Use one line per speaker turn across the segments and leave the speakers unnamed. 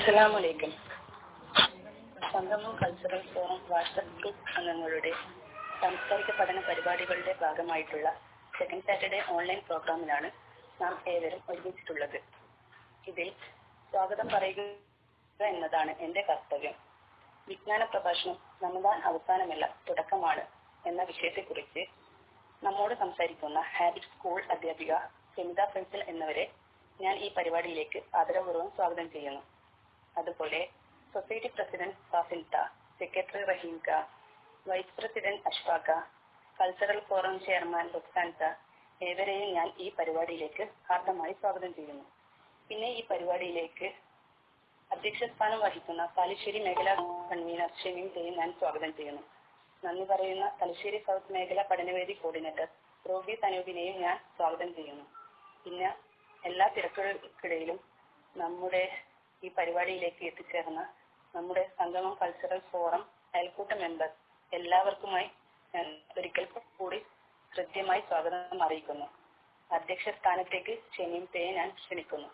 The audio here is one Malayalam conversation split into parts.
അസ്സലാമലൈക്കും. സംഗമം കൾച്ചറൽ ഫോറം വാട്സപ്പ് ഗ്രൂപ്പ് അംഗങ്ങളുടെ സാംസ്കാരിക പഠന പരിപാടികളുടെ ഭാഗമായിട്ടുള്ള സെക്കൻഡ് സാറ്റർഡേ ഓൺലൈൻ പ്രോഗ്രാമിലാണ് നാം ഏവരും ഒരുമിച്ചിട്ടുള്ളത്. ഇതിൽ സ്വാഗതം പറയുക എന്നതാണ് എന്റെ കർത്തവ്യം. വിജ്ഞാന പ്രഭാഷണം റമദാൻ അവസാനമല്ല തുടക്കമാണ് എന്ന വിഷയത്തെക്കുറിച്ച് നമ്മോട് സംസാരിക്കുന്ന ഹാബിറ്റ് സ്കൂൾ അധ്യാപിക സെമിത ഫെൻസിൽ എന്നിവരെ ഞാൻ ഈ പരിപാടിയിലേക്ക് ആദരപൂർവ്വം സ്വാഗതം ചെയ്യുന്നു. അതുപോലെ സൊസൈറ്റി പ്രസിഡന്റ് ഫാസിൽത്ത, സെക്രട്ടറി റഹീംക, വൈസ് പ്രസിഡന്റ് അഷ്ഫാഖ, കൾച്ചറൽ ഫോറം ചെയർമാൻ റുക്സാൻത ഏവരെയും ഞാൻ ഈ പരിപാടിയിലേക്ക് ഹാർദമായി സ്വാഗതം ചെയ്യുന്നു. പിന്നെ ഈ പരിപാടിയിലേക്ക് അധ്യക്ഷ സ്ഥാനം വഹിക്കുന്ന തലശ്ശേരി മേഖലാ കൺവീനർ ഷെമീമയെയും ഞാൻ സ്വാഗതം ചെയ്യുന്നു. നന്ദി പറയുന്ന തലശ്ശേരി സൗത്ത് മേഖല പഠനവേദി കോർഡിനേറ്റർ റോബി തനൂബിനെയും ഞാൻ സ്വാഗതം ചെയ്യുന്നു. പിന്നെ എല്ലാ തിരക്കുകൾക്കിടയിലും നമ്മുടെ ഈ പരിപാടിയിലേക്ക് എത്തിച്ചേർന്ന നമ്മുടെ സംഗമം കൾച്ചറൽ ഫോറം അയൽക്കൂട്ട മെമ്പർ എല്ലാവർക്കുമായി ഞാൻ ഒരിക്കൽ കൂടി ഹൃദ്യമായി സ്വാഗതം അറിയിക്കുന്നു. അധ്യക്ഷ സ്ഥാനത്തേക്ക് ഷെമീമയെ ഞാൻ ക്ഷണിക്കുന്നു.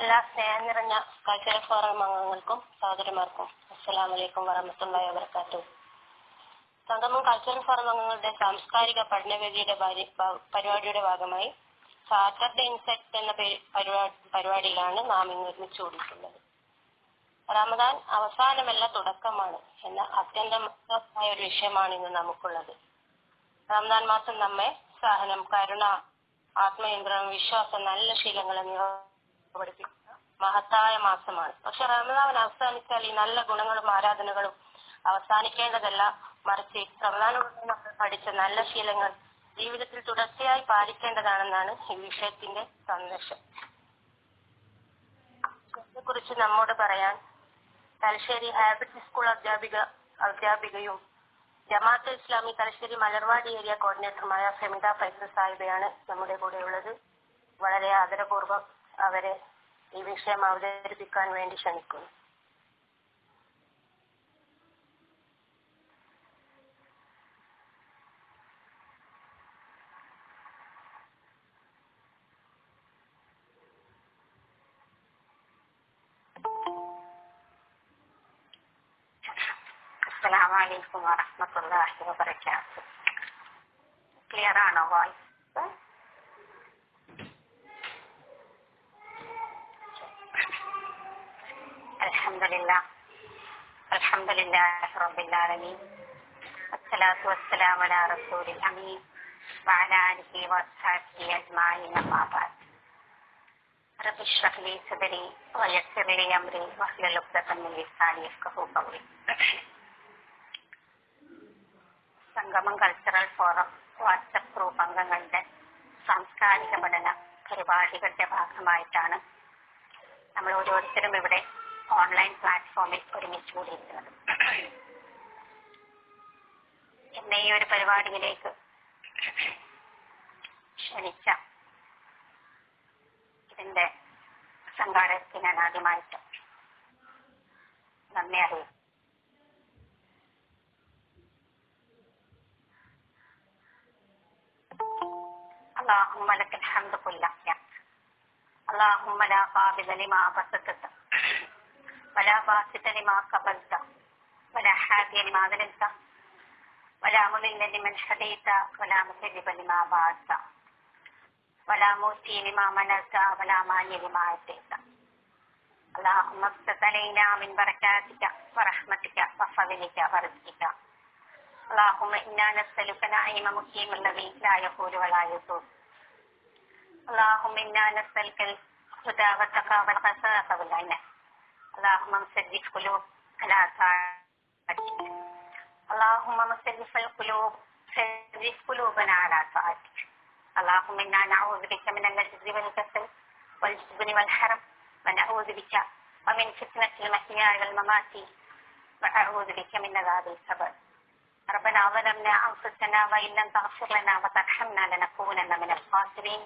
എല്ലാ സ്നേഹം നിറഞ്ഞ കൾച്ചറൽ ഫോറം അംഗങ്ങൾക്കും സഹോദരന്മാർക്കും അസ്സലാമലൈക്കും വറഹ്മത്തുള്ളാഹി വബറകാതുഹു. സംഗമം കൾച്ചറൽ ഫോറം അംഗങ്ങളുടെ സാംസ്കാരിക പഠനവേദിയുടെ പരിപാടിയുടെ ഭാഗമായി സാറ്റർഡേ ഇൻസൈറ്റ് എന്ന പരിപാടിയിലാണ് നാം ഇന്ന് ഒരുമിച്ച് കൂടിയിട്ടുള്ളത്. റമദാൻ അവസാനമല്ല തുടക്കമാണ് എന്ന അത്യന്തമായ ഒരു വിഷയമാണ് ഇന്ന് നമുക്കുള്ളത്. റമദാൻ മാസം നമ്മെ സഹനം, കരുണ, ആത്മനിയന്ത്രണം, വിശ്വാസം, നല്ല ശീലങ്ങൾ എന്നിവ പഠിപ്പിക്കുന്ന മഹത്തായ മാസമാണ്. പക്ഷെ റമദാൻ അവസാനിച്ചാൽ ഈ നല്ല ഗുണങ്ങളും ആരാധനകളും അവസാനിക്കേണ്ടതല്ല, മറിച്ച് റമദാനിലൂടെ നമ്മൾ പഠിച്ച നല്ല ശീലങ്ങൾ ജീവിതത്തിൽ തുടർച്ചയായി പാലിക്കേണ്ടതാണെന്നാണ് ഈ വിഷയത്തിന്റെ സന്ദേശം. ഇതിനെക്കുറിച്ച് നമ്മോട് പറയാൻ തലശ്ശേരി ഹാബിറ്റ് സ്കൂൾ അധ്യാപികയും ജമാഅത്തെ ഇസ്ലാമി തലശ്ശേരി മലർവാടി ഏരിയ കോർഡിനേറ്ററുമായ സെമിത ഫൈസൽ സാഹിബയാണ് നമ്മുടെ കൂടെയുള്ളത്. വളരെ ആദരപൂർവ്വം അവരെ ഈ വിഷയം അവതരിപ്പിക്കാൻ വേണ്ടി ക്ഷണിക്കുന്നു. അസ്സലാമു അലൈക്കും വറഹ്മത്തുള്ളാഹി വബറകാതുഹു. ക്ലിയർ ആണോ വോയിസ്? അൽഹംദുലില്ലാഹി റബ്ബിൽ ആലമീൻ വസ്സലാത്തു വസ്സലാമു അലാ റസൂലിൽ അമീൻ വഅലാ ആലിഹി വസ്ഹബിഹി അജ്മഈൻ അമ്മാ ബഅദ്. റബ്ബി ഇശ്റഹ് ലി സദ്രി വയസ്സിർ ലി അംരി വഹ്ലുൽ ഉഖ്ദതം മിൻ ലിസാനി യഫ്ഖഹു ഖൗലി. സംഗമം കൾച്ചറൽ ഫോറം വാട്സപ്പ് ഗ്രൂപ്പ് അംഗങ്ങളുടെ സാംസ്കാരിക പഠന പരിപാടികളുടെ ഭാഗമായിട്ടാണ് നമ്മൾ ഓരോരുത്തരും ഇവിടെ ഓൺലൈൻ പ്ലാറ്റ്ഫോമിൽ ഒരുമിച്ച് കൂടിയിരിക്കുന്നത്. എന്നെ ഈ ഒരു പരിപാടിയിലേക്ക് ക്ഷണിച്ച ഇതിന്റെ സംഘാടകർക്ക് ഞാൻ ആദ്യമായിട്ട് നന്ദി അറിയിക്കും. اللهم لك الحمد كله اللهم لا قابل لما بسطت ولا باسط لما قبلت ولا هادي لما ضللت ولا مضل لمن هديت ولا مضل لما بعدت ولا موتي لما منعت ولا مانع لما أعطيت. اللهم ابسط علينا من بركاتك ورحمتك وفضلك ورزقك. اللهم إنا نسألك نعيم مقيم الذي لا يقول ولا يزول. اللهم إنا نسألك الهدى والتقى والغفاف والغنى. اللهم مسرف قلوب على طاعتك. اللهم مسرف القلوب سرف قلوبنا على طاعتك. اللهم إنا نعوذ بك من العجز والكسل والجبن والحرم ونعوذ بك ومن فتنة المحيا والممات وأعوذ بك من عذاب القبر. ربنا ظلمنا أنفسنا وإن لم تغفر لنا وترحمنا لنكونن من الخاسرين.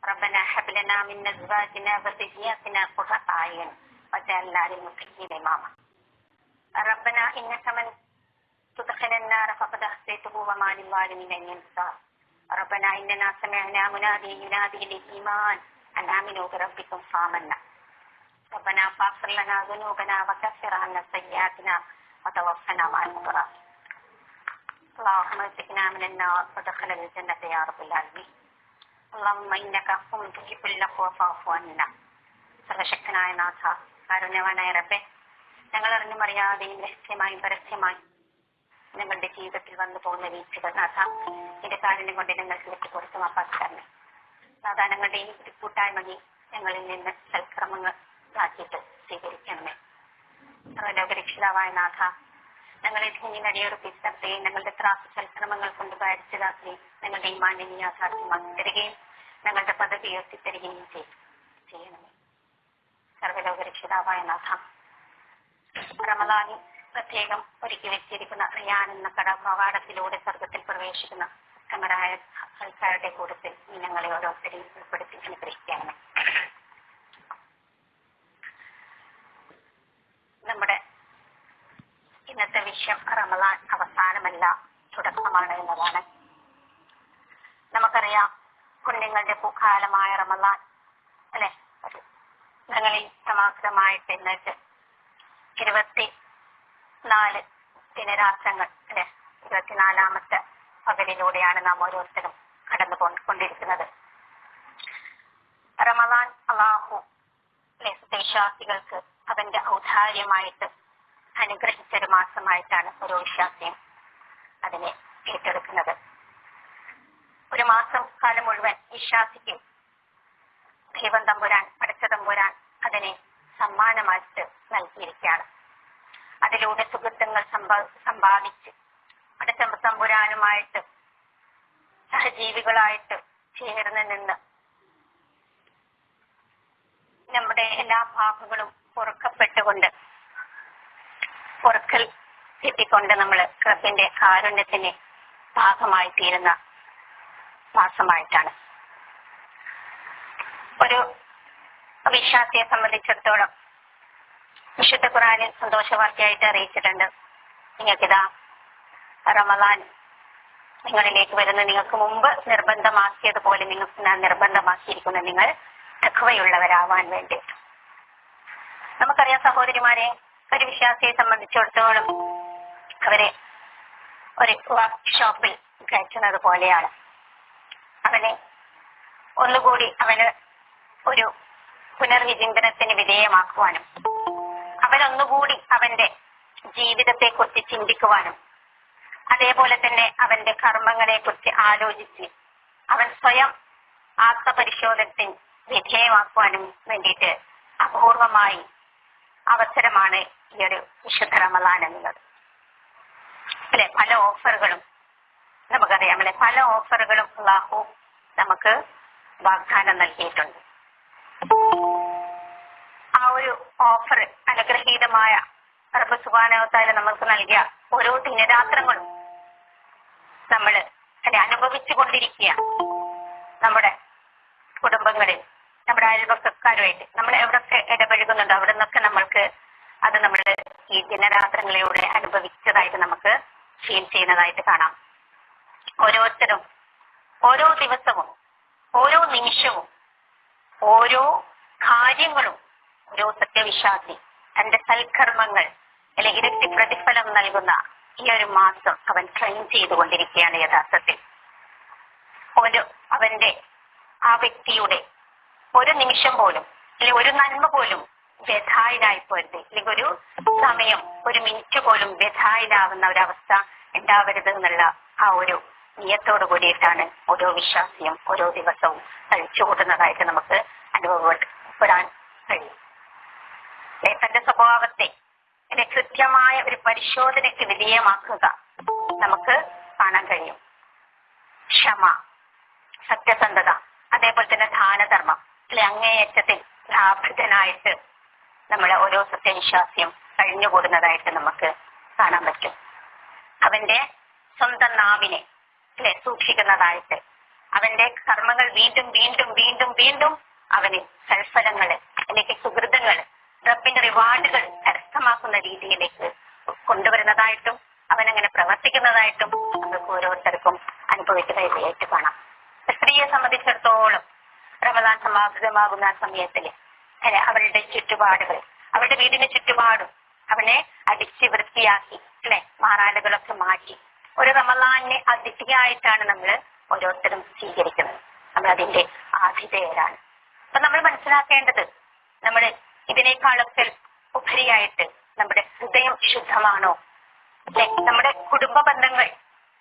ربنا هب لنا من أزواجنا وذرياتنا قرة أعين وجعلنا للمتقين إماما. ربنا إنك من تدخل النار فقد أخزيته وما للظالمين من أنصار. ربنا إننا سمعنا مناديا ينادي للإيمان أن آمنوا بربكم فآمنا. ربنا فاغفر لنا ذنوبنا وكفر عنا سيئاتنا وتوفنا مع الأبرار. اللهم ارزقنا من النار ودخل الجنة يا رب العالمين. اللهم إنك عفو تحب العفو فاعف عنا. സർവശക്തനായ നാഥ, കാരുണ്യവാനായ റബ്ബേ, ഞങ്ങൾ അറിഞ്ഞും അറിയാതെയും രഹസ്യമായും പരസ്യമായും ഞങ്ങളുടെ ജീവിതത്തിൽ വന്നു പോകുന്ന വീഴ്ചകൾ നാഥ എന്റെ കാരുണ്യം കൊണ്ട് ഞങ്ങൾക്ക് വിട്ടുകൊടുത്ത് മാപ്പാക്കാരനെ. നാഥ, ഞങ്ങളുടെ ഈ കൂട്ടായ്മയിൽ ഞങ്ങളിൽ നിന്ന് സൽക്രമങ്ങൾ ആക്കിയിട്ട് സ്വീകരിക്കണമേ. സർവലോകരക്ഷിതാവായ നാഥ, ഞങ്ങളെ ധന്യനടിയൊടുപ്പിച്ചത്രയും ഞങ്ങളുടെ ത്രാസ് സൽക്രമങ്ങൾ കൊണ്ട് ഭാരിച്ചതാക്കുകയും ഞങ്ങളുടെ ഈ മാന്യനെ യാഥാർത്ഥ്യമാക്കി തരികയും ഞങ്ങളുടെ പദവി ഉയർത്തിത്തരികയും ചെയ്യണമേ. സർവലോകരക്ഷിതാവായ നാഥ, റമദാനിൽ പ്രത്യേകം ഒരുക്കി വെച്ചിരിക്കുന്ന റിയാൻ എന്ന കവാടത്തിലൂടെ സ്വർഗത്തിൽ പ്രവേശിക്കുന്ന ഉത്തമരായ ആൾക്കാരുടെ കൂട്ടത്തിൽ ഈ ഞങ്ങളെ ഓരോരുത്തരെയും ഉൾപ്പെടുത്തി അനുഗ്രഹിക്കണമേ. നമ്മുടെ ഇന്നത്തെ വിഷയം റമദാൻ അവസാനമല്ല തുടക്കമാണ് എന്നതാണ്. നമുക്കറിയാം, പുണ്യങ്ങളുടെ പൂക്കാലമായ റമദാൻ അല്ലെ, ഞങ്ങളെ സമാഗ്രമായിട്ട് എന്നിട്ട് 24 ദിനരാത്രങ്ങൾ അല്ലെ, 24ാമത്തെ പകലിലൂടെയാണ് നാം ഓരോരുത്തരും കടന്നു കൊണ്ടിരിക്കുന്നത്. റമദാൻ അല്ലാഹു വിശ്വാസികൾക്ക് അവന്റെ ഔദാര്യമായിട്ട് അനുഗ്രഹിച്ചൊരു മാസമായിട്ടാണ് ഓരോ വിശ്വാസിയും അതിനെ ഏറ്റെടുക്കുന്നത്. ഒരു മാസം കാലം മുഴുവൻ വിശ്വാസിക്ക് ദൈവം തമ്പുരാൻ, പടച്ച തമ്പുരാൻ അതിനെ സമ്മാനമായിട്ട് നൽകിയിരിക്കുകയാണ്. അതിലൂടെ സുഹൃത്തുക്കൾ സമ്പാദിച്ച് പടച്ച തമ്പുരാനുമായിട്ട് സഹജീവികളായിട്ട് ചേർന്ന് നിന്ന് നമ്മുടെ എല്ലാ പാപങ്ങളും പൊറുക്കപ്പെട്ടുകൊണ്ട് പൊറുക്കൽ കിട്ടിക്കൊണ്ട് നമ്മൾ റബ്ബിന്റെ കാരുണ്യത്തിന് ഭാഗമായി തീരുന്ന മാസമായിട്ടാണ്. ഒരു വിശ്വാസിയെ സംബന്ധിച്ചിടത്തോളം വിശുദ്ധ ഖുർആനിൽ സന്തോഷവാർത്തയായിട്ട് അറിയിച്ചിട്ടുണ്ട്, നിങ്ങൾക്കിതാ റമദാൻ നിങ്ങളിലേക്ക് വരുന്ന നിങ്ങൾക്ക് മുമ്പ് നിർബന്ധമാക്കിയതുപോലെ നിങ്ങൾക്ക് ഞാൻ നിർബന്ധമാക്കിയിരിക്കുന്നു, നിങ്ങൾ തഖ്വയുള്ളവരാവാൻ വേണ്ടി. നമുക്കറിയാം സഹോദരിമാരെ, ഒരു വിശ്വാസിയെ സംബന്ധിച്ചിടത്തോളം അവരെ ഒരു വർക്ക്ഷോപ്പിൽ കയറ്റുന്നത് പോലെയാണ്. അവനെ ഒന്നുകൂടി അവന് ഒരു പുനർവിചിന്തനത്തിന് വിധേയമാക്കുവാനും അവനൊന്നുകൂടി അവന്റെ ജീവിതത്തെ കുറിച്ച് ചിന്തിക്കുവാനും അതേപോലെ തന്നെ അവന്റെ കർമ്മങ്ങളെ കുറിച്ച് ആലോചിച്ച് അവൻ സ്വയം ആത്മപരിശോധനത്തിന് വിധേയമാക്കുവാനും വേണ്ടിയിട്ട് അപൂർവമായി അവസരമാണ് ഈ ഒരു വിശുദ്ധ റമദാൻ എന്നുള്ളത്. അല്ലെ, പല ഓഫറുകളും നമുക്കറിയാം അല്ലെ, പല ഓഫറുകളും അല്ലാഹു നമുക്ക് വാഗ്ദാനം നൽകിയിട്ടുണ്ട്. ആ ഒരു ഓഫർ അനുഗ്രഹീതമായ റബ്ബ് സുബ്ഹാനഹു വ തആല നമുക്ക് നൽകിയ ഓരോ ദിനരാത്രങ്ങളും നമ്മൾ അല്ലെ അനുഭവിച്ചു കൊണ്ടിരിക്കുക. നമ്മുടെ കുടുംബങ്ങളിൽ, നമ്മുടെ അയൽപക്കക്കാരുമായിട്ട് നമ്മൾ എവിടൊക്കെ ഇടപഴകുന്നുണ്ടോ അവിടെ നിന്നൊക്കെ നമ്മൾക്ക് അത് നമ്മൾ ഈ ദിനരാത്രങ്ങളിലൂടെ അനുഭവിച്ചതായിട്ട് നമുക്ക് ഫീൽ ചെയ്യുന്നതായിട്ട് കാണാം. ഓരോരുത്തരും ഓരോ ദിവസവും ഓരോ നിമിഷവും ഓരോ കാര്യങ്ങളും ഓരോ സത്യവിശ്വാസി തന്റെ സൽക്കർമ്മങ്ങൾ അല്ലെ ഇരട്ടി പ്രതിഫലം നൽകുന്ന ഈ ഒരു മാസം അവൻ ട്രെയിൻ ചെയ്തുകൊണ്ടിരിക്കുകയാണ്. യഥാർത്ഥത്തിൽ അവന്റെ ആ വ്യക്തിയുടെ ഒരു നിമിഷം പോലും അല്ലെ ഒരു നന്മ പോലും വ്യഥായിലായി പോരുത്, അല്ലെങ്കിൽ ഒരു സമയം ഒരു മിനിറ്റ് പോലും വ്യഥായിലാവുന്ന ഒരവസ്ഥ ഉണ്ടാവരുത് എന്നുള്ള ആ ഒരു നിയത്തോടു കൂടിയിട്ടാണ് ഓരോ വിശ്വാസിയും ഓരോ ദിവസവും കഴിച്ചുകൂട്ടുന്നതായിട്ട് നമുക്ക് അനുഭവപ്പെടാൻ കഴിയും. തന്റെ സ്വഭാവത്തെ കൃത്യമായ ഒരു പരിശോധനയ്ക്ക് വിധേയമാക്കുക നമുക്ക് കാണാൻ കഴിയും. ക്ഷമ, സത്യസന്ധത, അതേപോലെ തന്നെ ദാനധർമ്മം അല്ലെ അങ്ങേയറ്റത്തിൽ ലാഭൃതനായിട്ട് നമ്മളെ ഓരോ സത്യവിശ്വാസിയും കഴിഞ്ഞുകൂടുന്നതായിട്ട് നമുക്ക് കാണാൻ പറ്റും. അവന്റെ സ്വന്തം നാവിനെ അല്ലെ സൂക്ഷിക്കുന്നതായിട്ട് അവന്റെ കർമ്മങ്ങൾ വീണ്ടും വീണ്ടും വീണ്ടും വീണ്ടും അവന് സൽഫലങ്ങള് അല്ലെങ്കിൽ സുഹൃതങ്ങള് റബ്ബ് റബ്ബിന്റെ റിവാർഡുകൾ കരസ്ഥമാക്കുന്ന രീതിയിലേക്ക് കൊണ്ടുവരുന്നതായിട്ടും അവനങ്ങനെ പ്രവർത്തിക്കുന്നതായിട്ടും നമുക്ക് ഓരോരുത്തർക്കും അനുഭവിക്കുന്നതായിട്ട് കാണാം. സ്ത്രീയെ സംബന്ധിച്ചിടത്തോളം റമദാൻ സമാപ്തമാകുന്ന സമയത്തില് അവരുടെ ചുറ്റുപാടുകൾ, അവരുടെ വീടിന് ചുറ്റുപാടും അവനെ അടിച്ച് വൃത്തിയാക്കി മാറാലുകളൊക്കെ മാറ്റി ഒരു റമദാനിനെ അതിഥിയായിട്ടാണ് നമ്മൾ ഓരോരുത്തരും സ്വീകരിക്കുന്നത്. നമ്മൾ അതിന്റെ ആതിഥേയരാണ്. അപ്പൊ നമ്മൾ മനസ്സിലാക്കേണ്ടത് നമ്മൾ ഇതിനേക്കാളൊക്കെ ഉപരിയായിട്ട് നമ്മുടെ ഹൃദയം ശുദ്ധമാണോ, നമ്മുടെ കുടുംബ ബന്ധങ്ങൾ,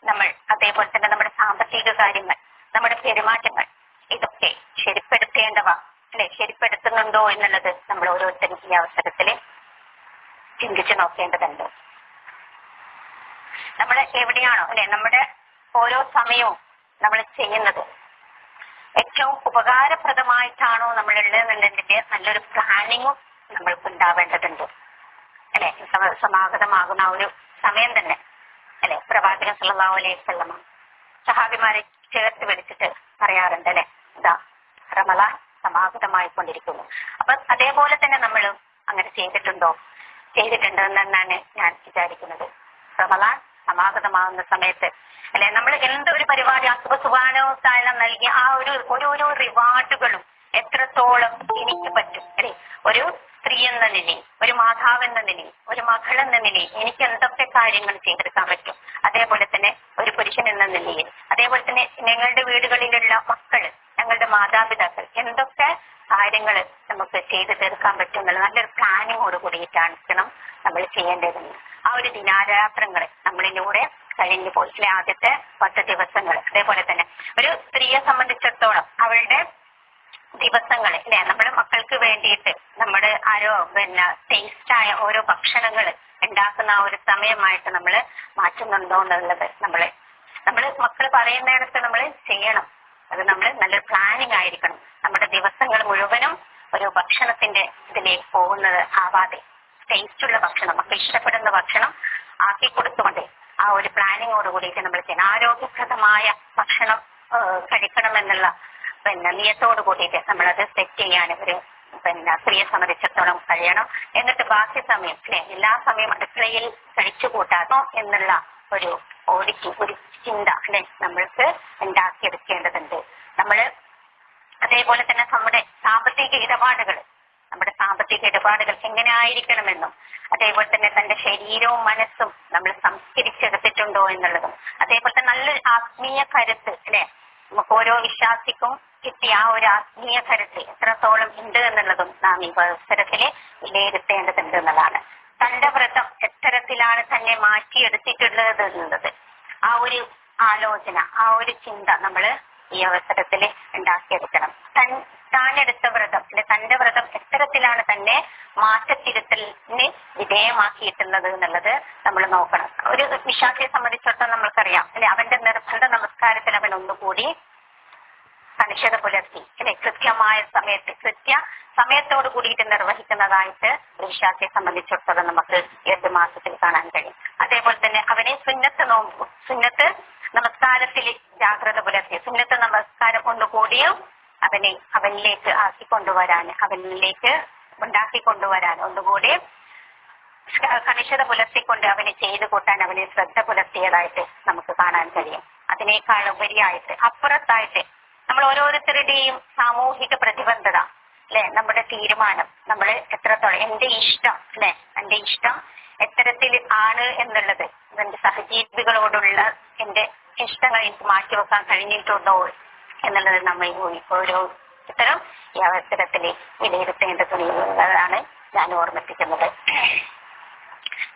നമ്മൾ അതേപോലെ തന്നെ നമ്മുടെ സാമ്പത്തിക കാര്യങ്ങൾ, നമ്മുടെ പെരുമാറ്റങ്ങൾ, ഇതൊക്കെ ശരിപ്പെടുത്തേണ്ടവ ശരിപ്പെടുത്തുന്നുണ്ടോ എന്നുള്ളത് നമ്മൾ ഓരോരുത്തരും ഈ അവസരത്തിൽ ചിന്തിച്ചു നോക്കേണ്ടതുണ്ട്. നമ്മൾ എവിടെയാണോ നമ്മുടെ ഓരോ സമയവും നമ്മൾ ചെയ്യുന്നത് ഏറ്റവും ഉപകാരപ്രദമായിട്ടാണോ നമ്മളുള്ളതെന്നുള്ളതിന്റെ നല്ലൊരു പ്ലാനിങ്ങും നമ്മൾക്ക് ഉണ്ടാവേണ്ടതുണ്ട്. സമാഗതമാകുന്ന ഒരു സമയം തന്നെ പ്രവാചകൻ സല്ലല്ലാഹു അലൈഹി വസല്ലം സഹാബിമാരെ ചേർത്ത് വിളിച്ചിട്ട് പറയാറുണ്ട് ഇതാ റമദാൻ സമാഗതമായിക്കൊണ്ടിരിക്കുന്നു. അപ്പൊ അതേപോലെ തന്നെ നമ്മൾ അങ്ങനെ ചെയ്തിട്ടുണ്ടെന്നാണ് ഞാൻ വിചാരിക്കുന്നത്. റമദാൻ സമാഗതമാകുന്ന സമയത്ത് നമ്മൾ എന്തൊരു പരിപാടി സുബ്ഹാനഹു വ തആല നൽകിയ ആ ഓരോ റിവാർഡുകളും എത്രത്തോളം എനിക്ക് പറ്റും ഒരു സ്ത്രീ എന്ന നിലയിൽ, ഒരു മാതാവ് എന്ന നിലയിൽ, ഒരു മകൾ എന്ന നിലയിൽ എനിക്ക് എന്തൊക്കെ കാര്യങ്ങൾ ചെയ്തെടുക്കാൻ പറ്റും, അതേപോലെ തന്നെ ഒരു പുരുഷൻ എന്ന നിലയിൽ, അതേപോലെ തന്നെ ഞങ്ങളുടെ വീടുകളിലുള്ള മക്കള്, ഞങ്ങളുടെ മാതാപിതാക്കൾ എന്തൊക്കെ കാര്യങ്ങൾ നമുക്ക് ചെയ്തു തീർക്കാൻ പറ്റും എന്നുള്ള നല്ലൊരു പ്ലാനിങ്ങോട് കൂടിയിട്ടാണ് നമ്മൾ ചെയ്യേണ്ടതെന്ന്. ആ ഒരു ദിനാരാത്രങ്ങൾ നമ്മളിലൂടെ കഴിഞ്ഞു പോയി ആദ്യത്തെ 10 ദിവസങ്ങൾ. അതേപോലെ തന്നെ ഒരു സ്ത്രീയെ സംബന്ധിച്ചിടത്തോളം അവളുടെ ദിവസങ്ങൾ നമ്മുടെ മക്കൾക്ക് വേണ്ടിയിട്ട് നമ്മുടെ ടേസ്റ്റായ ഓരോ ഭക്ഷണങ്ങൾ ഉണ്ടാക്കുന്ന ആ ഒരു സമയമായിട്ട് നമ്മൾ മാറ്റുന്നുണ്ടോ എന്നുള്ളത് നമ്മൾ മക്കൾ പറയുന്നിടത്ത് നമ്മൾ ചെയ്യണം. അത് നമ്മൾ നല്ലൊരു പ്ലാനിങ് ആയിരിക്കണം. നമ്മുടെ ദിവസങ്ങൾ മുഴുവനും ഒരു ഭക്ഷണത്തിന്റെ ഇതിലേക്ക് പോകുന്നത് ആവാതെ ടേസ്റ്റുള്ള ഭക്ഷണം, മക്കൾ ഇഷ്ടപ്പെടുന്ന ഭക്ഷണം ആക്കി കൊടുത്തുകൊണ്ട് ആ ഒരു പ്ലാനിങ്ങോട് കൂടിയിട്ട് നമ്മൾ ചെയ്യണം. ആരോഗ്യപ്രദമായ ഭക്ഷണം കഴിക്കണം എന്നുള്ള നിയത്തോട് കൂടിയിട്ട് നമ്മളത് സെറ്റ് ചെയ്യാൻ ഒരു സ്ത്രീയെ സംബന്ധിച്ചിടത്തോളം കഴിയണം. എന്നിട്ട് ബാക്കി സമയം എല്ലാ സമയം അടുക്കളയിൽ കഴിച്ചു കൂട്ടാതോ എന്നുള്ള ഒരു ചിന്ത നമ്മൾക്ക് ഉണ്ടാക്കിയെടുക്കേണ്ടതുണ്ട്. നമ്മള് അതേപോലെ തന്നെ നമ്മുടെ സാമ്പത്തിക ഇടപാടുകൾ എങ്ങനെ ആയിരിക്കണമെന്നും, അതേപോലെ തന്നെ തന്റെ ശരീരവും മനസ്സും നമ്മൾ സംസ്കരിച്ചെടുത്തിട്ടുണ്ടോ എന്നുള്ളതും, അതേപോലെ തന്നെ നല്ലൊരു ആത്മീയ കരുത്ത് നമുക്ക് ഓരോ വിശ്വാസിക്കും കിട്ടിയ ആ ഒരു ആത്മീയ കരുത്ത് എത്രത്തോളം ഉണ്ട് എന്നുള്ളതും നാം ഈ അവസരത്തില് വിലയിരുത്തേണ്ടതുണ്ട് എന്നുള്ളതാണ്. തന്റെ വ്രതം എത്തരത്തിലാണ് തന്നെ മാറ്റിയെടുത്തിട്ടുള്ളത് എന്നുള്ളത് ആ ഒരു ആലോചന, ആ ഒരു ചിന്ത നമ്മൾ ഈ അവസരത്തിൽ ഉണ്ടാക്കിയെടുക്കണം. താനെടുത്ത വ്രതം തന്റെ വ്രതം എത്തരത്തിലാണ് തന്നെ മാറ്റത്തിരുത്തലിന് വിധേയമാക്കിയിട്ടുള്ളത് എന്നുള്ളത് നമ്മൾ നോക്കണം. ഒരു വിശ്വാസിയെ സംബന്ധിച്ചിടത്തോളം നമ്മൾക്കറിയാം അവന്റെ നിർബന്ധ നമസ്കാരത്തിൽ അവൻ ഒന്നുകൂടി കണിശത പുലർത്തി കൃത്യമായ സമയത്തോടു കൂടിയിട്ട് നിർവഹിക്കുന്നതായിട്ട് ഒരു വിശ്വാസിയെ സംബന്ധിച്ചിടത്തോളം നമുക്ക് 8 മാസത്തിൽ കാണാൻ കഴിയും. അതേപോലെ തന്നെ അവനെ സുന്നത്ത് നമസ്കാരത്തിൽ ജാഗ്രത പുലർത്തി സുന്നത്ത് നമസ്കാരം ഒന്നുകൂടിയും അവനിലേക്ക് ഉണ്ടാക്കിക്കൊണ്ടുവരാൻ ഒന്നുകൂടി കണിശത പുലർത്തിക്കൊണ്ട് അവനെ ചെയ്തു കൂട്ടാൻ അവനെ ശ്രദ്ധ പുലർത്തിയതായിട്ട് നമുക്ക് കാണാൻ കഴിയും. അതിനേക്കാൾ ഉപരിയായിട്ട് അപ്പുറത്തായിട്ട് നമ്മൾ ഓരോരുത്തരുടെയും സാമൂഹിക പ്രതിബദ്ധത നമ്മുടെ തീരുമാനം, നമ്മൾ എത്രത്തോളം എന്റെ ഇഷ്ടം എത്തരത്തിൽ ആണ് എന്നുള്ളത്, എന്റെ സഹജീവികളോടുള്ള എന്റെ ഇഷ്ടങ്ങൾ എനിക്ക് മാറ്റിവെക്കാൻ കഴിഞ്ഞിട്ടുണ്ടോ എന്നുള്ളത് നമ്മൾ ഓരോരുത്തരും ഈ അവസരത്തിൽ വിലയിരുത്തേണ്ടതുള്ളതാണ് ഞാൻ ഓർമ്മിപ്പിക്കുന്നത്.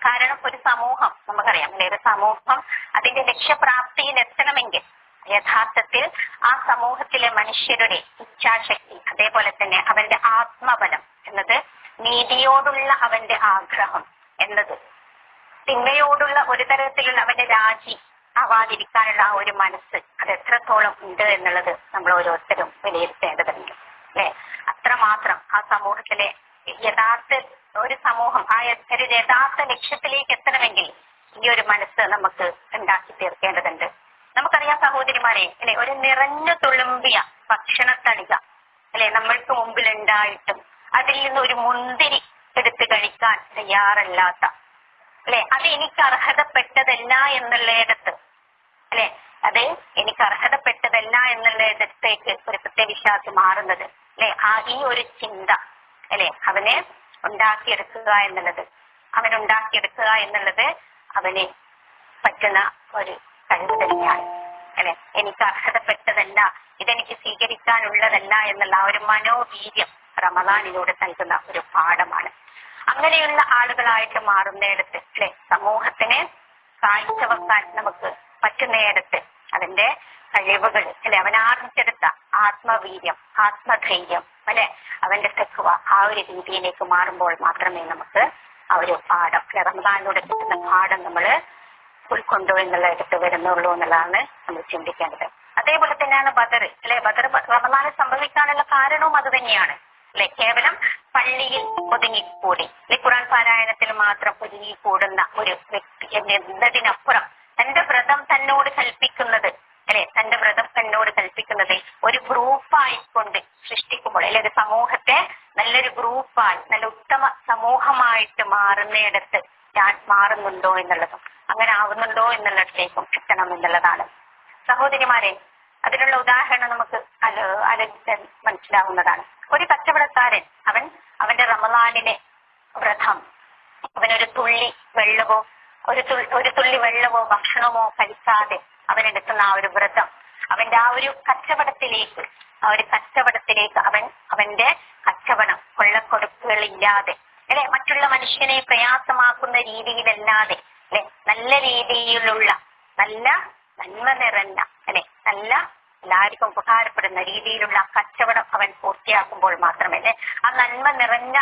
കാരണം ഒരു സമൂഹം നമുക്കറിയാം ഒരു സമൂഹം അതിന്റെ ലക്ഷ്യപ്രാപ്തിയിൽ എത്തണമെങ്കിൽ യഥാർത്ഥത്തിൽ ആ സമൂഹത്തിലെ മനുഷ്യരുടെ ഇച്ഛാശക്തി, അതേപോലെ തന്നെ അവന്റെ ആത്മബലം എന്നത്, നീതിയോടുള്ള അവന്റെ ആഗ്രഹം എന്നത്, തിന്മയോടുള്ള ഒരു തരത്തിലുള്ള അവന്റെ രാജി ആവാതിരിക്കാനുള്ള ആ ഒരു മനസ്സ് അത് എത്രത്തോളം ഉണ്ട് എന്നുള്ളത് നമ്മൾ ഓരോരുത്തരും വിലയിരുത്തേണ്ടതുണ്ട്. അത്രമാത്രം ആ സമൂഹത്തിലെ യഥാർത്ഥ ഒരു സമൂഹം ആ ഒരു യഥാർത്ഥ ലക്ഷ്യത്തിലേക്ക് എത്തണമെങ്കിൽ ഈ ഒരു മനസ്സ് നമുക്ക് ഉണ്ടാക്കി തീർക്കേണ്ടതുണ്ട്. നമുക്കറിയാം സഹോദരിമാരെ ഒരു നിറഞ്ഞു തുളുമ്പിയ ഭക്ഷണത്തളിക നമ്മൾക്ക് മുമ്പിൽ ഉണ്ടായിട്ടും അതിൽ നിന്ന് ഒരു മുന്തിരി എടുത്ത് കഴിക്കാൻ തയ്യാറല്ലാത്ത, അല്ലെ, അത് എനിക്ക് അർഹതപ്പെട്ടതല്ല എന്നുള്ളയിടത്ത്, അല്ലെ, അത് എനിക്ക് അർഹതപ്പെട്ടതല്ല എന്നുള്ളയിടത്തേക്ക് ഒരു സത്യവിശ്വാസി മാറുന്നത്, അല്ലെ, ഈ ഒരു ചിന്ത, അല്ലെ, അവന് ഉണ്ടാക്കിയെടുക്കുക എന്നുള്ളത് അവന് പറ്റുന്ന ഒരു കഴിവ് തന്നെയാണ്, അല്ലെ. എനിക്ക് അർഹതപ്പെട്ടതല്ല, ഇതെനിക്ക് സ്വീകരിക്കാനുള്ളതല്ല എന്നുള്ള ആ ഒരു മനോവീര്യം റമദാനിലൂടെ നൽകുന്ന ഒരു പാഠമാണ്. അങ്ങനെയുള്ള ആളുകളായിട്ട് മാറുന്നിടത്ത്, അല്ലെ, സമൂഹത്തിന് കാഴ്ചവെക്കാൻ നമുക്ക് പറ്റുന്നിടത്ത് അവന്റെ കഴിവുകൾ, അല്ലെ, അവൻ ആർജിച്ചെടുത്ത ആത്മവീര്യം, ആത്മധൈര്യം, അല്ലെ, അവന്റെ തെക്കുവ ആ ഒരു രീതിയിലേക്ക് മാറുമ്പോൾ മാത്രമേ നമുക്ക് ആ ഒരു പാഠം, റമദാനിലൂടെ കിട്ടുന്ന പാഠം നമ്മൾ ഉൾക്കൊണ്ടു എന്നുള്ള ഇടത്ത് വരുന്നുള്ളൂ എന്നുള്ളതാണ് നമ്മൾ ചിന്തിക്കേണ്ടത്. അതേപോലെ തന്നെയാണ് ബദർ, അല്ലെ. ബദർ റമദാനിൽ സംഭവിക്കാനുള്ള കാരണവും അത് തന്നെയാണ്, അല്ലെ. കേവലം പള്ളിയിൽ ഒതുങ്ങിക്കൂടി, അല്ലെ, ഖുർആൻ പാരായണത്തിൽ മാത്രം ഒതുങ്ങിക്കൂടുന്ന ഒരു വ്യക്തി എന്നതിനപ്പുറം തന്റെ വ്രതം തന്നോട് കൽപ്പിക്കുന്നത്, അല്ലെ, തന്റെ വ്രതം തന്നോട് കൽപ്പിക്കുന്നത് ഒരു ഗ്രൂപ്പായിക്കൊണ്ട് സൃഷ്ടിക്കുമ്പോൾ, അല്ലെ, ഒരു സമൂഹത്തെ നല്ലൊരു ഗ്രൂപ്പായി നല്ല ഉത്തമ സമൂഹമായിട്ട് മാറുന്നിടത്ത് ഞാൻ മാറുന്നുണ്ടോ എന്നുള്ളതും അങ്ങനെ ആവുന്നുണ്ടോ എന്നുള്ളിടത്തേക്കും എത്തണം എന്നുള്ളതാണ്. സഹോദരിമാരെ, അതിനുള്ള ഉദാഹരണം നമുക്ക് മനസ്സിലാവുന്നതാണ്. ഒരു കച്ചവടക്കാരൻ അവന്റെ റമദാനിലെ വ്രതം അവനൊരു തുള്ളി വെള്ളമോ ഒരു തുള്ളി വെള്ളമോ ഭക്ഷണമോ കഴിക്കാതെ അവനെടുക്കുന്ന ആ ഒരു വ്രതം അവന്റെ ആ ഒരു കച്ചവടത്തിലേക്ക് അവന്റെ കച്ചവടം കൊള്ളക്കൊടുക്കുകളില്ലാതെ, അല്ലെ, മറ്റുള്ള മനുഷ്യനെ പ്രയാസമാക്കുന്ന രീതിയിലല്ലാതെ, അല്ലെ, നല്ല രീതിയിലുള്ള നല്ല നന്മ നിറഞ്ഞ, അല്ലെ, നല്ല എല്ലാവർക്കും ഉപകാരപ്പെടുന്ന രീതിയിലുള്ള കച്ചവടം അവൻ പൂർത്തിയാക്കുമ്പോൾ മാത്രമേ, അല്ലെ, ആ നന്മ നിറഞ്ഞ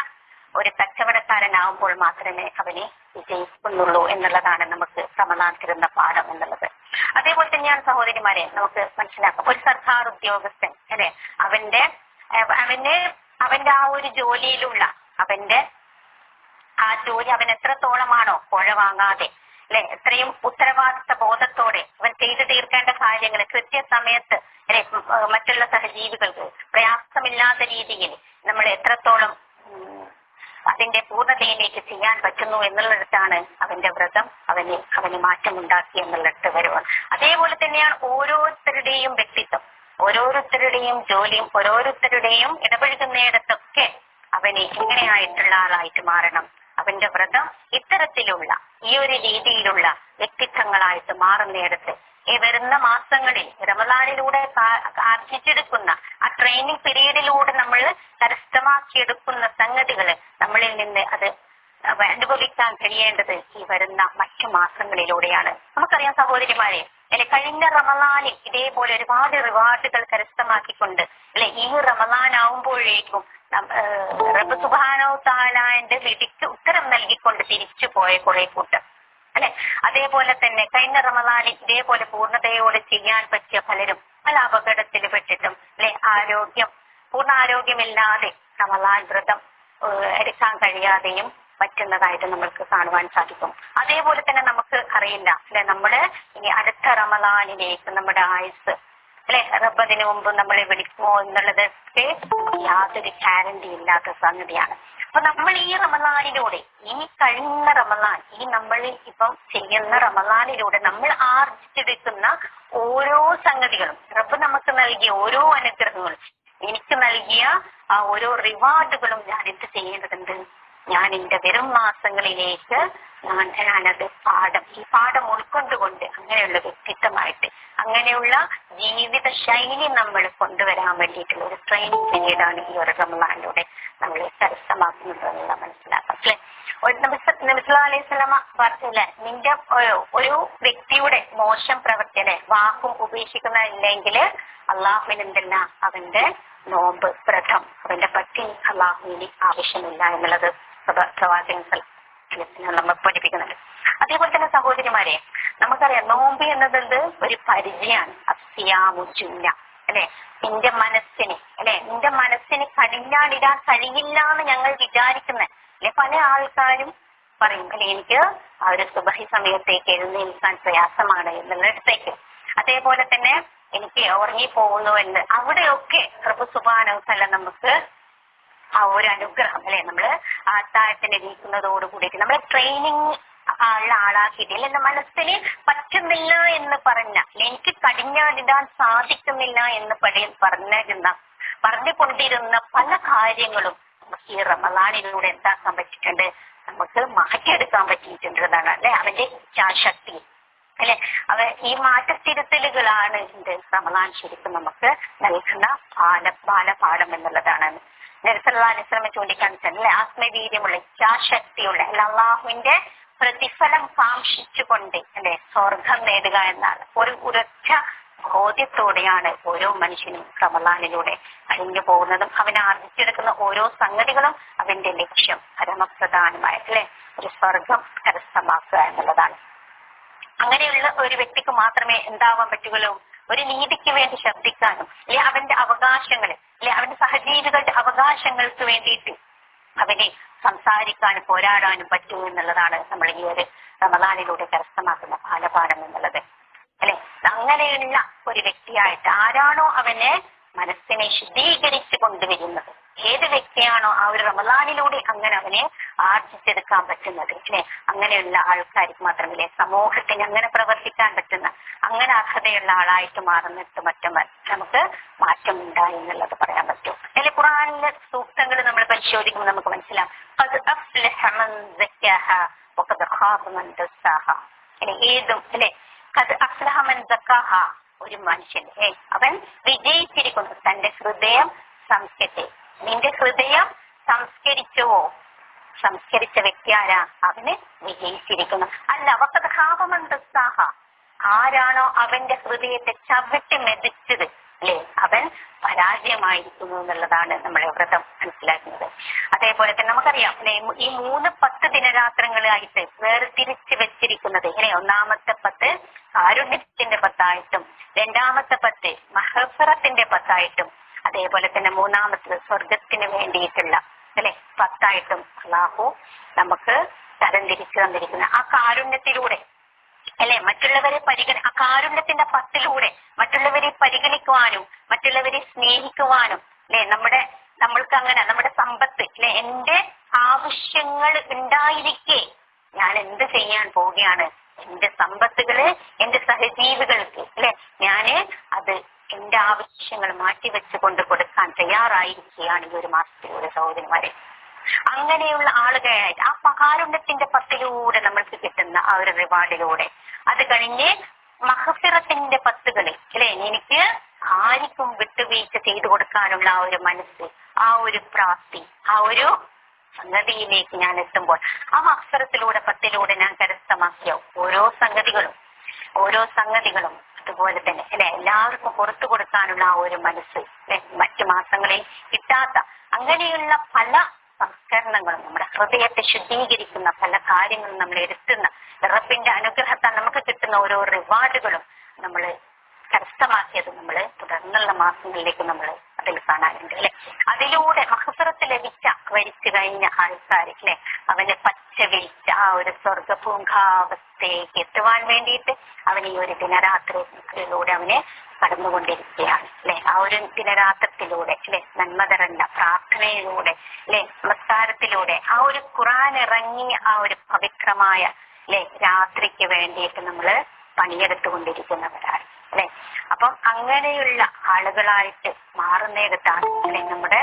ഒരു കച്ചവടക്കാരനാവുമ്പോൾ മാത്രമേ അവനെ വിജയിക്കുന്നുള്ളൂ എന്നുള്ളതാണ് നമുക്ക് റമദാൻ തരുന്ന പാഠം എന്നുള്ളത്. അതേപോലെ തന്നെയാണ് സഹോദരിമാരെ നമുക്ക് മനസ്സിലാക്കാം. ഒരു സർക്കാർ ഉദ്യോഗസ്ഥൻ, അല്ലെ, അവന്റെ ആ ഒരു ജോലിയിലുള്ള അവന്റെ ആ ജോലി അവൻ എത്രത്തോളമാണോ പുഴ വാങ്ങാതെ, അല്ലെ, എത്രയും ഉത്തരവാദിത്ത ബോധത്തോടെ അവൻ ചെയ്തു തീർക്കേണ്ട കാര്യങ്ങൾ കൃത്യസമയത്ത്, അല്ലെ, മറ്റുള്ള സഹജീവികൾക്ക് പ്രയാസമില്ലാത്ത രീതിയിൽ നമ്മൾ എത്രത്തോളം അതിന്റെ പൂർണ്ണതയിലേക്ക് ചെയ്യാൻ പറ്റുന്നു എന്നുള്ളിടത്താണ് അവന്റെ വ്രതം അവന് മാറ്റമുണ്ടാക്കി എന്നുള്ളിടത്ത് വരുവാൻ. അതേപോലെ തന്നെയാണ് ഓരോരുത്തരുടെയും വ്യക്തിത്വം, ഓരോരുത്തരുടെയും ജോലിയും ഓരോരുത്തരുടെയും ഇടപഴകുന്നിടത്തൊക്കെ അവന് എങ്ങനെയായിട്ടുള്ള ആളായിട്ട് മാറണം. അവന്റെ വ്രതം ഇത്തരത്തിലുള്ള ഈ ഒരു രീതിയിലുള്ള വ്യക്തിത്വങ്ങളായിട്ട് മാറുന്നിടത്ത് ഈ വരുന്ന മാസങ്ങളിൽ റമദാനിലൂടെ ആർജിച്ചെടുക്കുന്ന ആ ട്രെയിനിങ് പീരീഡിലൂടെ നമ്മൾ കരസ്ഥമാക്കിയെടുക്കുന്ന സംഗതികൾ നമ്മളിൽ നിന്ന് അത് അനുഭവിക്കാൻ കഴിയേണ്ടത് ഈ വരുന്ന മറ്റു മാസങ്ങളിലൂടെയാണ്. നമുക്കറിയാം സഹോദരിമാരെ, അല്ലെ, കഴിഞ്ഞ റമദാനിൽ ഇതേപോലെ ഒരുപാട് റിവാർഡുകൾ കരസ്ഥമാക്കിക്കൊണ്ട്, അല്ലെ, ഈ റമദാൻ ആവുമ്പോഴേക്കും റബ്ബ് സുബ്ഹാനഹു തആലയുടെ വിധിക്ക് ഉത്തരം നൽകിക്കൊണ്ട് തിരിച്ചു പോയ കുറെ കൂട്ടം, അല്ലെ. അതേപോലെ തന്നെ കഴിഞ്ഞ റമദാനിൽ ഇതേപോലെ പൂർണ്ണതയോടെ ചെയ്യാൻ പറ്റിയ പലരും പല അപകടത്തിൽ പെട്ടിട്ടും, അല്ലെ, പൂർണ്ണ ആരോഗ്യമില്ലാതെ റമദാൻ വ്രതം എടുക്കാൻ കഴിയാതെയും പറ്റുന്നതായിട്ട് നമ്മൾക്ക് കാണുവാൻ സാധിക്കും. അതേപോലെ തന്നെ നമുക്ക് അറിയില്ല, അല്ലെ, നമ്മള് ഇനി അടുത്ത റമദാനിലേക്ക് നമ്മുടെ ആയുസ്, അല്ലെ, റബ്ബതിന് മുമ്പ് നമ്മളെ വിളിക്കുമോ എന്നുള്ളത് യാതൊരു ഗ്യാരണ്ടി ഇല്ലാത്ത സംഗതിയാണ്. അപ്പൊ നമ്മൾ ഈ റമദാനിലൂടെ ഈ കഴിഞ്ഞ റമദാൻ നമ്മൾ ഇപ്പം ചെയ്യുന്ന റമദാനിലൂടെ നമ്മൾ ആർജിച്ചെടുക്കുന്ന ഓരോ സംഗതികളും റബ്ബ് നമുക്ക് നൽകിയ ഓരോ അനുഗ്രഹങ്ങളും എനിക്ക് നൽകിയ ആ ഓരോ റിവാർഡുകളും ഞാൻ എന്ത് ചെയ്യേണ്ടതുണ്ട്? ഞാൻ എന്റെ വരും മാസങ്ങളിലേക്ക് ഞാനത് ഈ പാഠം ഉൾക്കൊണ്ടുകൊണ്ട് അങ്ങനെയുള്ള വ്യക്തിത്വമായിട്ട് അങ്ങനെയുള്ള ജീവിത ശൈലി നമ്മൾ കൊണ്ടുവരാൻ വേണ്ടിയിട്ടുള്ള ഒരു ട്രെയിനിങ് പീരീഡാണ് ഈ ഒരു റമദാനിലൂടെ നമ്മൾ കരസ്ഥമാക്കുന്നത് മനസ്സിലാക്കാം. അല്ലെ, നബി സല്ലല്ലാഹു അലൈഹി വസല്ലമ പറഞ്ഞില്ലേ, നിന്റെ ഒരു വ്യക്തിയുടെ മോശം പ്രവൃത്തി, അല്ലെ, വാക്കും ഉപേക്ഷിക്കുന്നില്ലെങ്കിൽ അള്ളാഹുവിന് എന്തില്ല, അവന്റെ നോമ്പ് വ്രതം അവന്റെ പട്ടി അള്ളാഹുവിന് ആവശ്യമില്ല എന്നുള്ളത് പ്രവാചകൻ നമ്മൾ പഠിപ്പിക്കുന്നുണ്ട്. അതേപോലെ തന്നെ സഹോദരിമാരെ, നമുക്കറിയാം നോമ്പ് എന്നത് ഒരു പരിചയമാണ്. അസ്യാമു ജുന്ന, അല്ലെ, നിന്റെ മനസ്സിന് കടിഞ്ഞാണിടാൻ കഴിയില്ല എന്ന് ഞങ്ങൾ വിചാരിക്കുന്നത്, അല്ലെ. പല ആൾക്കാരും പറയും, അല്ലെ, എനിക്ക് ആ ഒരു സുബഹി സമയത്തേക്ക് എഴുന്നേൽക്കാൻ പ്രയാസമാണ് എന്നുള്ളിടത്തേക്ക്. അതേപോലെ തന്നെ എനിക്ക് ഉറങ്ങിപ്പോകുന്നു എന്ന് അവിടെയൊക്കെ റബ്ബ് സുബ്ഹാനഹു വ തആല നമുക്ക് ആ ഒരു അനുഗ്രഹം അല്ലെ, നമ്മള് അത്താഴത്തിന് എണീക്കുന്നതോട് കൂടിയിട്ട് നമ്മളെ ട്രെയിനിങ് ഉള്ള ആളാക്കിയിട്ട് അല്ലെ, മനസ്സിന് പറ്റുന്നില്ല എന്ന് പറഞ്ഞ, എനിക്ക് കടിഞ്ഞാലിടാൻ സാധിക്കുന്നില്ല എന്ന് പറഞ്ഞുകൊണ്ടിരുന്ന പല കാര്യങ്ങളും നമുക്ക് ഈ റമളാനിലൂടെ എന്താക്കാൻ പറ്റിയിട്ടുണ്ട്, നമുക്ക് മാറ്റിയെടുക്കാൻ പറ്റിയിട്ടുള്ളതാണ് അല്ലെ. അവന്റെ ഇച്ഛാശക്തി അല്ലെ, ഈ മാറ്റത്തിരുത്തലുകളാണ് എന്ത് റമളാൻ ശരിക്കും നമുക്ക് നൽകുന്ന ബാലപാഠം എന്നുള്ളതാണ്. നബി സല്ലല്ലാഹു അലൈഹി വസല്ലം ചൂണ്ടിക്കാണിച്ചല്ലേ, ആത്മവീര്യമുള്ള ഇച്ഛാശക്തിയുള്ള അല്ലാഹുവിന്റെ പ്രതിഫലം കാംക്ഷിച്ചുകൊണ്ട് അല്ലെ സ്വർഗം നേടുക എന്നാണ് ഒരു ഉറച്ച ബോധ്യത്തോടെയാണ് ഓരോ മനുഷ്യനും റമളാനിലൂടെ കഴിഞ്ഞു പോകുന്നതും അവൻ ആർജിച്ചെടുക്കുന്ന ഓരോ സംഗതികളും അവന്റെ ലക്ഷ്യം പരമപ്രധാനമായ അല്ലെ ഒരു സ്വർഗം കരസ്ഥമാക്കുക എന്നുള്ളതാണ്. അങ്ങനെയുള്ള ഒരു വ്യക്തിക്ക് മാത്രമേ എന്താവാൻ പറ്റുകയുള്ളൂ, ഒരു നീതിക്ക് വേണ്ടി ശബ്ദിക്കാനും അല്ലെ അവന്റെ അവകാശങ്ങൾ അല്ലെ അവന്റെ സഹജീവികളുടെ അവകാശങ്ങൾക്ക് വേണ്ടിയിട്ട് അവനെ സംസാരിക്കാനും പോരാടാനും പറ്റൂ എന്നുള്ളതാണ് നമ്മൾ ഈ ഒരു റമളാനിലൂടെ കരസ്ഥമാക്കുന്ന ബാലപാഠം എന്നുള്ളത് അല്ലെ. അങ്ങനെയുള്ള ഒരു വ്യക്തിയായിട്ട് ആരാണോ അവനെ മനസ്സിനെ ശുദ്ധീകരിച്ചു കൊണ്ടുവരുന്നത്, ഏത് വ്യക്തിയാണോ ആ ഒരു റമളാനിലൂടെ അങ്ങനെ അവനെ ആർജിച്ചെടുക്കാൻ പറ്റുന്നത് അല്ലെ, അങ്ങനെയുള്ള ആൾക്കാർക്ക് മാത്രമല്ലേ സമൂഹത്തിന് അങ്ങനെ പ്രവർത്തിക്കാൻ പറ്റുന്ന, അങ്ങനെ അർഹതയുള്ള ആളായിട്ട് മാറുന്നിട്ട് മറ്റും നമുക്ക് മാറ്റം ഉണ്ടായി എന്നുള്ളത് പറയാൻ പറ്റും അല്ലെ. ഖുർആനിലെ സൂക്തങ്ങൾ നമ്മൾ പരിശോധിക്കുമ്പോൾ നമുക്ക് മനസ്സിലാവും ഏതും അല്ലെ ഒരു മനുഷ്യൻ അവൻ വിജയിച്ചിരിക്കുന്നു, തന്റെ ഹൃദയം നിന്റെ ഹൃദയം സംസ്കരിച്ച വ്യക്തി ആരാ, അവന് വിജയിച്ചിരിക്കുന്നു. അല്ല വഖദ്ഖാബമൻതസ്സാഹ, ആരാണോ അവന്റെ ഹൃദയത്തെ ചവിട്ടി മെതിച്ചത് അല്ലെ അവൻ പരാജയമായിരിക്കുന്നു എന്നുള്ളതാണ് നമ്മളെ വ്രതം മനസ്സിലാക്കുന്നത്. അതേപോലെ തന്നെ നമുക്കറിയാം അല്ലെ ഈ 3 ദിനരാത്രങ്ങളായിട്ട് വേർതിരിച്ച് വെച്ചിരിക്കുന്നത് ഇങ്ങനെ, ഒന്നാമത്തെ 10 കാരുണ്യത്തിന്റെ 10 രണ്ടാമത്തെ 10 മഹ്ഫിറത്തിന്റെ 10 അതേപോലെ തന്നെ മൂന്നാമത്തത് സ്വർഗത്തിന് വേണ്ടിയിട്ടുള്ള അല്ലെ 10 അല്ലാഹു നമുക്ക് തരംതിരിച്ചു തന്നിരിക്കുന്ന ആ കാരുണ്യത്തിലൂടെ അല്ലെ മറ്റുള്ളവരെ ആ കാരുണ്യത്തിന്റെ 10 മറ്റുള്ളവരെ പരിഗണിക്കുവാനും മറ്റുള്ളവരെ സ്നേഹിക്കുവാനും അല്ലെ നമ്മൾക്ക് അങ്ങനെ നമ്മുടെ സമ്പത്ത് അല്ലെ എന്റെ ആവശ്യങ്ങൾ ഉണ്ടായിരിക്കെ ഞാൻ എന്ത് ചെയ്യാൻ പോവുകയാണ്, എന്റെ സമ്പത്തുകള് എന്റെ സഹജീവികൾക്ക് അല്ലെ ഞാന് അത് എന്റെ ആവശ്യങ്ങൾ മാറ്റിവെച്ച് കൊണ്ട് കൊടുക്കാൻ തയ്യാറായിരിക്കുകയാണ് ഈ ഒരു മാസത്തിലൂടെ സഹോദരിമാരെ. അങ്ങനെയുള്ള ആളുകളായിട്ട് ആ കാരുണ്യത്തിന്റെ 10 നമ്മൾക്ക് കിട്ടുന്ന ആ ഒരു റിവാർഡിലൂടെ അത് കഴിഞ്ഞ് മഹ്ഫിറത്തിന്റെ 10 അല്ലെ എനിക്ക് ആർക്കും വിട്ടുവീഴ്ച ചെയ്തു കൊടുക്കാനുള്ള ആ ഒരു മനസ്സ്, ആ ഒരു പ്രാപ്തി, ആ ഒരു സംഗതിയിലേക്ക് ഞാൻ എത്തുമ്പോൾ ആ മഹ്ഫിറത്തിലൂടെ 10 ഞാൻ കരസ്ഥമാക്കിയ ഓരോ സംഗതികളും അതുപോലെ തന്നെ അല്ലെ എല്ലാവർക്കും പുറത്തു കൊടുക്കാനുള്ള ആ ഒരു മനസ്സ് അല്ലെ മറ്റു മാസങ്ങളിൽ കിട്ടാത്ത അങ്ങനെയുള്ള പല സംസ്കരണങ്ങളും നമ്മുടെ ഹൃദയത്തെ ശുദ്ധീകരിക്കുന്ന പല കാര്യങ്ങളും നമ്മൾ എടുത്തുന്ന റബ്ബിന്റെ അനുഗ്രഹത്താൽ നമുക്ക് കിട്ടുന്ന ഓരോ റിവാർഡുകളും നമ്മൾ കരസ്ഥമാക്കിയത് നമ്മൾ തുടർന്നുള്ള മാസങ്ങളിലേക്ക് നമ്മൾ അതിൽ കാണാറുണ്ട് അല്ലെ. അതിലൂടെ മഹ്ഫിറത്ത് വരിച്ചു കഴിഞ്ഞ ആൾക്കാർ അല്ലെ അവനെ പച്ച വിരിച്ച ആ ഒരു സ്വർഗ പൂങ്കാവസ്ഥയിലേക്ക് എത്തുവാൻ വേണ്ടിയിട്ട് അവൻ ഈ ഒരു ദിനരാത്രിയിലൂടെ അവനെ കടന്നുകൊണ്ടിരിക്കുകയാണ് അല്ലെ. ആ ഒരു ദിനരാത്രത്തിലൂടെ അല്ലെ നന്മ തരണ്ട പ്രാർത്ഥനയിലൂടെ അല്ലെ നമസ്കാരത്തിലൂടെ ആ ഒരു ഖുർആൻ ഇറങ്ങിയ ആ ഒരു പവിത്രമായ അല്ലെ രാത്രിക്ക് വേണ്ടിയിട്ട് നമ്മൾ പണിയെടുത്തുകൊണ്ടിരിക്കുന്നവരാണ് അല്ലെ. അപ്പം അങ്ങനെയുള്ള ആളുകളായിട്ട് മാറുന്നിടത്താണ് അല്ലെ നമ്മുടെ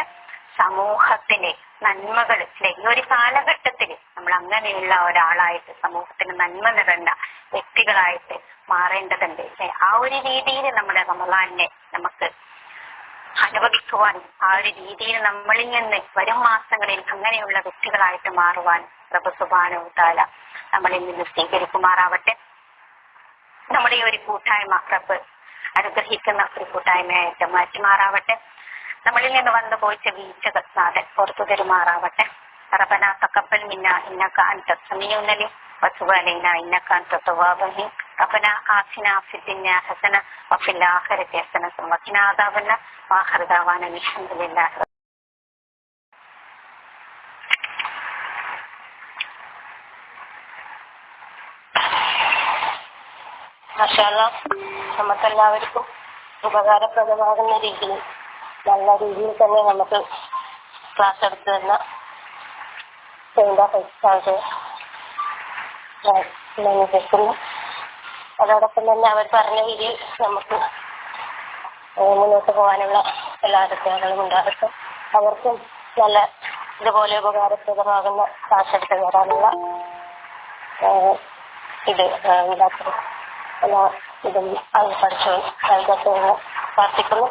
സമൂഹത്തിലെ നന്മകൾ അല്ലെ ഈ ഒരു കാലഘട്ടത്തിൽ നമ്മൾ അങ്ങനെയുള്ള ഒരാളായിട്ട് സമൂഹത്തിന് നന്മ നിറഞ്ഞ വ്യക്തികളായിട്ട് മാറേണ്ടതുണ്ട് അല്ലെ. ആ ഒരു രീതിയിൽ നമ്മുടെ റമളാനെ നമുക്ക് അനുഭവിക്കുവാനും ആ ഒരു രീതിയിൽ നമ്മളിൽ നിന്ന് വരും മാസങ്ങളിൽ അങ്ങനെയുള്ള വ്യക്തികളായിട്ട് മാറുവാൻ റബ്ബ് സുബ്ഹാനഹു വ തആല നമ്മളിൽ നിന്ന് സ്വീകരിക്കുമാറാവട്ടെ. നമ്മുടെ ഈ ഒരു കൂട്ടായ്മ റബ്ബ് അനുഗ്രഹിക്കുന്ന ഒരു കൂട്ടായ്മയായിട്ട് മാറ്റിമാറാവട്ടെ. നമ്മളിൽ നിന്ന് വന്നു പോയിച്ച വീഴ്ചകൾ നാഥൻ പുറത്തു തരുമാറാവട്ടെ. റബ്ബനാ തഖബ്ബൽ മിന്നാ ഇന്നക അൻത സമീഉൽ അലീം വതുബ് അലൈനാ ഇന്നക അൻത തവ്വാബുർ റഹീം. റബ്ബനാ ആതിനാ ഫിദ് ദുനിയാ ഹസന വഫിൽ ആഖിറതി ഹസന വഖിനാ അദാബന്നാർ. വആഖിറു ദഅവാനാ അൽഹംദുലില്ലാഹി. മാഷാ അല്ലാഹ് നമുക്കെല്ലാവർക്കും ഉപകാരപ്രദമാകുന്ന രീതിയിൽ നല്ല രീതിയിൽ തന്നെ നമുക്ക് ക്ലാസ് എടുത്തു തന്ന കേൾക്കുന്നു. അതോടൊപ്പം തന്നെ അവർ പറഞ്ഞ രീതിയിൽ നമുക്ക് മുന്നോട്ട് പോകാനുള്ള എല്ലാ അനുഗ്രഹങ്ങളും ഉണ്ടാകട്ടെ. അവർക്കും നല്ല ഇതുപോലെ ഉപകാരപ്രദമാകുന്ന ക്ലാസ് എടുത്ത് തരാനുള്ള ഉണ്ടാക്കുന്നു. എല്ലാ ഇതും അത് പഠിച്ചു നൽകട്ടെ എന്ന് പ്രാർത്ഥിക്കുന്നു.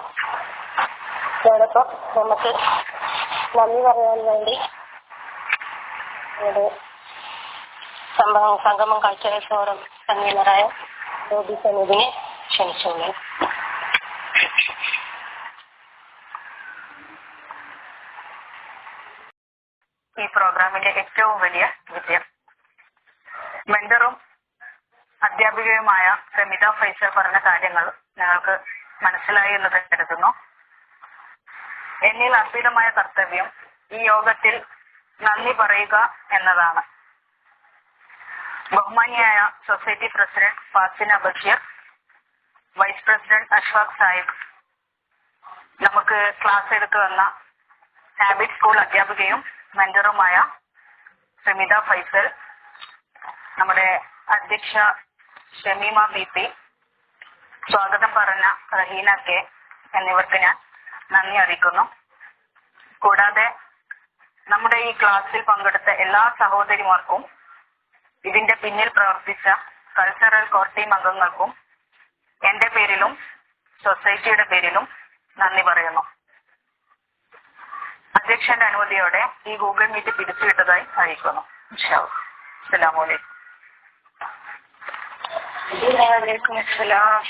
അതോടൊപ്പം നമുക്ക് നന്ദി പറയാൻ വേണ്ടി സംഗമം കൾച്ചറൽ ഫോറം കൺവീനറായ റോബി സനൂപിനെ ക്ഷണിച്ചോളൂ.
ഈ പ്രോഗ്രാമിന്റെ ഏറ്റവും വലിയ വിജയം. മെന്ററും അധ്യാപികയുമായ റമിത ഫൈസൽ പറഞ്ഞ കാര്യങ്ങൾ ഞങ്ങൾക്ക് മനസ്സിലായി എന്ന് കരുതുന്നു. എന്നിൽ അർപ്പിതമായ കർത്തവ്യം ഈ യോഗത്തിൽ നന്ദി പറയുക എന്നതാണ്. ബഹുമാനിയായ society president Fasina Basheer, vice president Ashfaq Sahib, നമുക്ക് ക്ലാസ് എടുത്തു വന്ന ഹാബിറ്റ് സ്കൂൾ അധ്യാപികയും മെന്ററുമായ റമിത ഫൈസൽ, നമ്മുടെ അധ്യക്ഷ ഷമീമ BP, സ്വാഗതം പറഞ്ഞ റഹീന കെ എന്നിവർക്ക് ഞാൻ നന്ദി അറിയിക്കുന്നു. കൂടാതെ നമ്മുടെ ഈ ക്ലാസ്സിൽ പങ്കെടുത്ത എല്ലാ സഹോദരിമാർക്കും ഇതിന്റെ പിന്നിൽ പ്രവർത്തിച്ച കൾച്ചറൽ കോർ ടീം അംഗങ്ങൾക്കും എന്റെ പേരിലും സൊസൈറ്റിയുടെ പേരിലും നന്ദി പറയുന്നു. അധ്യക്ഷന്റെ അനുമതിയോടെ ഈ ഗൂഗിൾ മീറ്റ് പിരിച്ചുവിട്ടതായി അറിയിക്കുന്നു. അസ്സലാമു അലൈക്കും.
വലൈക്കും അസ്സലാം.